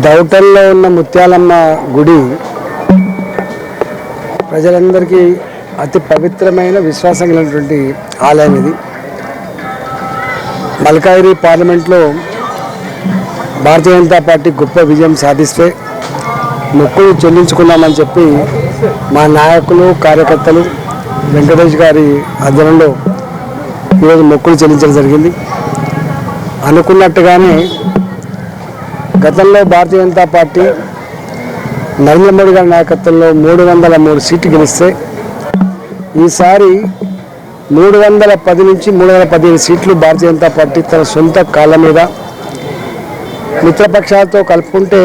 దౌటల్లో ఉన్న ముత్యాలమ్మ గుడి ప్రజలందరికీ అతి పవిత్రమైన విశ్వాసం కలిగినటువంటి ఆలయం ఇది. మల్కాజిగిరి పార్లమెంట్లో భారతీయ జనతా పార్టీ గొప్ప విజయం సాధిస్తే మొక్కులు చెల్లించుకున్నామని చెప్పి మా నాయకులు కార్యకర్తలు వెంకటేష్ గారి ఆధ్వర్యంలో ఈరోజు మొక్కులు చెల్లించడం జరిగింది. అనుకున్నట్టుగానే గతంలో భారతీయ జనతా పార్టీ నరేంద్ర మోడీ గారి నాయకత్వంలో 303 సీట్లు గెలిస్తే ఈసారి 310 నుంచి 315 సీట్లు భారతీయ జనతా పార్టీ తన సొంత కాళ్ళ మీద మిత్రపక్షాలతో కలుపుకుంటే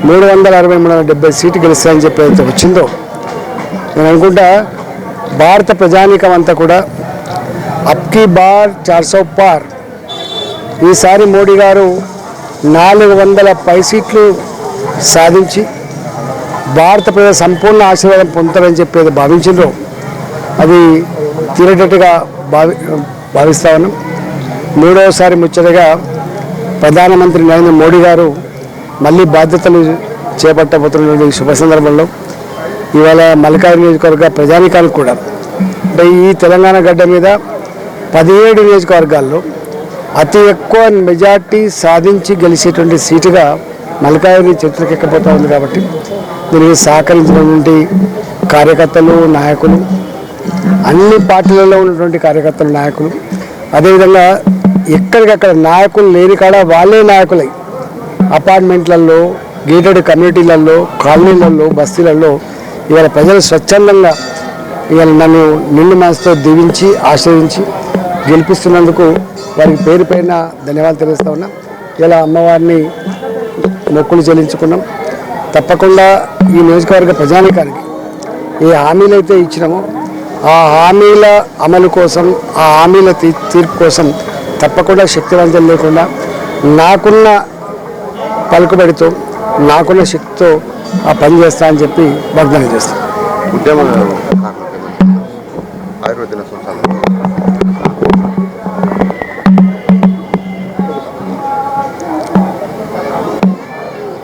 360-370 సీట్లు గెలుస్తాయని చెప్పి అయితే వచ్చిందో నేను అనుకుంటా భారత ప్రజానీకం అంతా కూడా అబ్కీ బార్ 400 పార్ ఈసారి మోడీ గారు 400 పై సీట్లు సాధించి భారత ప్రజల సంపూర్ణ ఆశీర్వాదం పొందుతారని చెప్పేది భావించిండ్రో అది తీరేటట్టుగా భావిస్తా ఉన్నాం. మూడవసారి ముచ్చటగా ప్రధానమంత్రి నరేంద్ర మోడీ గారు మళ్ళీ బాధ్యతలు చేపట్టబోతున్న శుభ సందర్భంలో ఇవాళ మల్కాజిగిరి నియోజకవర్గ ప్రజానీకానికి కూడా అంటే ఈ తెలంగాణ గడ్డ మీద 17 నియోజకవర్గాల్లో అతి ఎక్కువ మెజార్టీ సాధించి గెలిచేటువంటి సీటుగా మల్కాజిగిరి చరిత్రకెక్కబోతూ ఉంది. కాబట్టి దీనికి సహకరించినటువంటి కార్యకర్తలు నాయకులు అన్ని పార్టీలలో ఉన్నటువంటి కార్యకర్తలు నాయకులు అదేవిధంగా ఎక్కడికక్కడ నాయకులు లేని కాడ వాళ్ళే నాయకులై అపార్ట్మెంట్లలో గేటెడ్ కమ్యూనిటీలలో కాలనీలలో బస్తీలలో ఇవాళ ప్రజలు స్వచ్ఛందంగా ఇవాళ నన్ను నిండు మనసుతో దీవించి ఆశ్రయించి గెలిపిస్తున్నందుకు వారికి పేరు పైన ధన్యవాదాలు తెలుస్తూ ఉన్నా. ఇలా అమ్మవారిని మొక్కులు చెల్లించుకున్నాం. తప్పకుండా ఈ నియోజకవర్గ ప్రజానీకానికి ఏ హామీలు అయితే ఇచ్చినామో ఆ హామీల అమలు కోసం ఆ హామీల తీర్పు కోసం తప్పకుండా శక్తివంతం లేకుండా నాకున్న పలుకుబడితో నాకున్న శక్తితో ఆ పని చేస్తా అని చెప్పి వాగ్దానం చేస్తాను.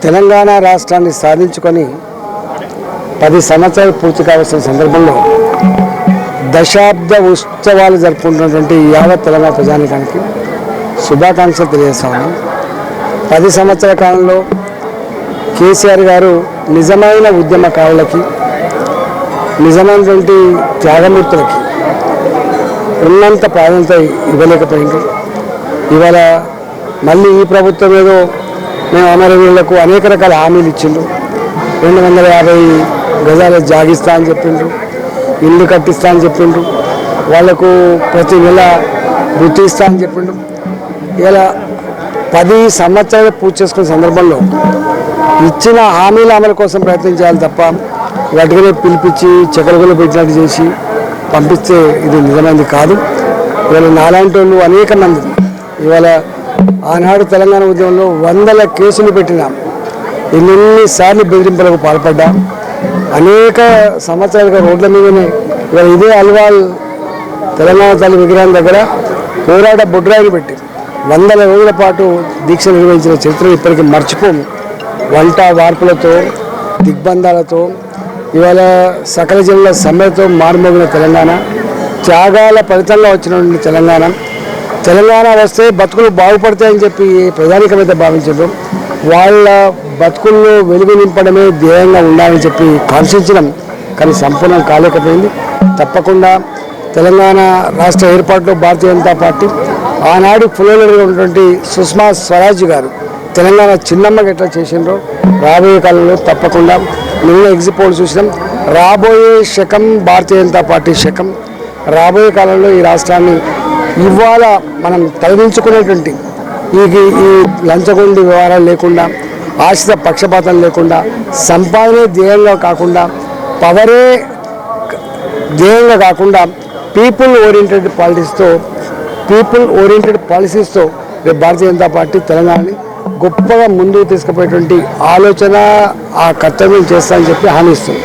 తెలంగాణ రాష్ట్రాన్ని సాధించుకొని 10 సంవత్సరాలు పూర్తి కావాల్సిన సందర్భంలో దశాబ్ద ఉత్సవాలు జరుపుకుంటున్నటువంటి యావత్ తెలంగాణ ప్రజానీకానికి శుభాకాంక్షలు తెలియజేస్తా ఉన్నాం. 10 సంవత్సరాల కాలంలో కేసీఆర్ గారు నిజమైన ఉద్యమకారులకి నిజమైనటువంటి త్యాగమూర్తులకి ఉన్నంత ప్రాధాన్యత ఇవ్వలేకపోయింది. ఇవాళ మళ్ళీ ఈ ప్రభుత్వం ఏదో మేము అమరవీరులకు అనేక రకాల హామీలు ఇచ్చిండ్రు. 250 గజాల జాగిస్తా అని చెప్పిండ్రు, ఇల్లు కట్టిస్తా అని చెప్పిండ్రు, వాళ్లకు ప్రతి నెల వృత్తి ఇస్తా అని చెప్పిండ్రు. ఇలా 10 సంవత్సరాలు పూర్తి చేసుకునే సందర్భంలో ఇచ్చిన హామీల అమలు కోసం ప్రయత్నం చేయాలి తప్ప వాటికనే పిలిపించి చక్కెరగొలు పెట్టినట్టు చేసి పంపిస్తే ఇది నిజమైనది కాదు. ఇవాళ నాలాంటి వాళ్ళు అనేక మంది ఇవాళ ఆనాడు తెలంగాణ ఉద్యమంలో 100 కేసులు పెట్టినా ఎన్నిసార్లు బెదిరింపులకు పాల్పడ్డా అనేక సంవత్సరాలుగా రోడ్ల మీదనే ఇవాళ ఇదే అల్వాల్ తెలంగాణ తల్లి విగ్రహం దగ్గర పోరాట బొడ్రాయిని పెట్టి 100 రోజుల పాటు దీక్ష నిర్వహించిన చరిత్ర ఇప్పటికీ మర్చిపోము. వంట వార్పులతో దిగ్బంధాలతో ఇవాళ సకల జిల్లా సమ్మెతో మారుమోగిన తెలంగాణ త్యాగాల ఫలితంగా వచ్చినటువంటి తెలంగాణ వస్తే బతుకులు బాగుపడతాయని చెప్పి ప్రధానిక మీద భావించడం వాళ్ళ బతుకుల్లో వెలుగు నింపడమే ధ్యేయంగా ఉండాలని చెప్పి కాంక్షించడం కానీ సంపూర్ణం కాలేకపోయింది. తప్పకుండా తెలంగాణ రాష్ట్ర ఏర్పాటులో భారతీయ జనతా పార్టీ ఆనాడు ఫులలుగా ఉన్నటువంటి సుష్మా స్వరాజ్ గారు తెలంగాణ చిన్నమ్మకి ఎట్లా చేసిండ్రో రాబోయే కాలంలో తప్పకుండా నిన్న ఎగ్జిట్ పోల్ చూసినాం. రాబోయే శకం భారతీయ జనతా పార్టీ శకం. రాబోయే కాలంలో ఈ రాష్ట్రాన్ని ఇవాళ మనం తరలించుకునేటువంటి ఈ లంచగొండి వ్యవహారాలు లేకుండా ఆశ్రిత పక్షపాతం లేకుండా సంపాదనే ధ్యేయంగా కాకుండా పవరే ధ్యేయంగా కాకుండా పీపుల్ ఓరియంటెడ్ పాలసీస్తో రేపు భారతీయ జనతా పార్టీ తెలంగాణని గొప్పగా ముందుకు తీసుకుపోయేటువంటి ఆలోచన ఆ కర్తవ్యం చేస్తానని చెప్పి హామీ ఇస్తుంది.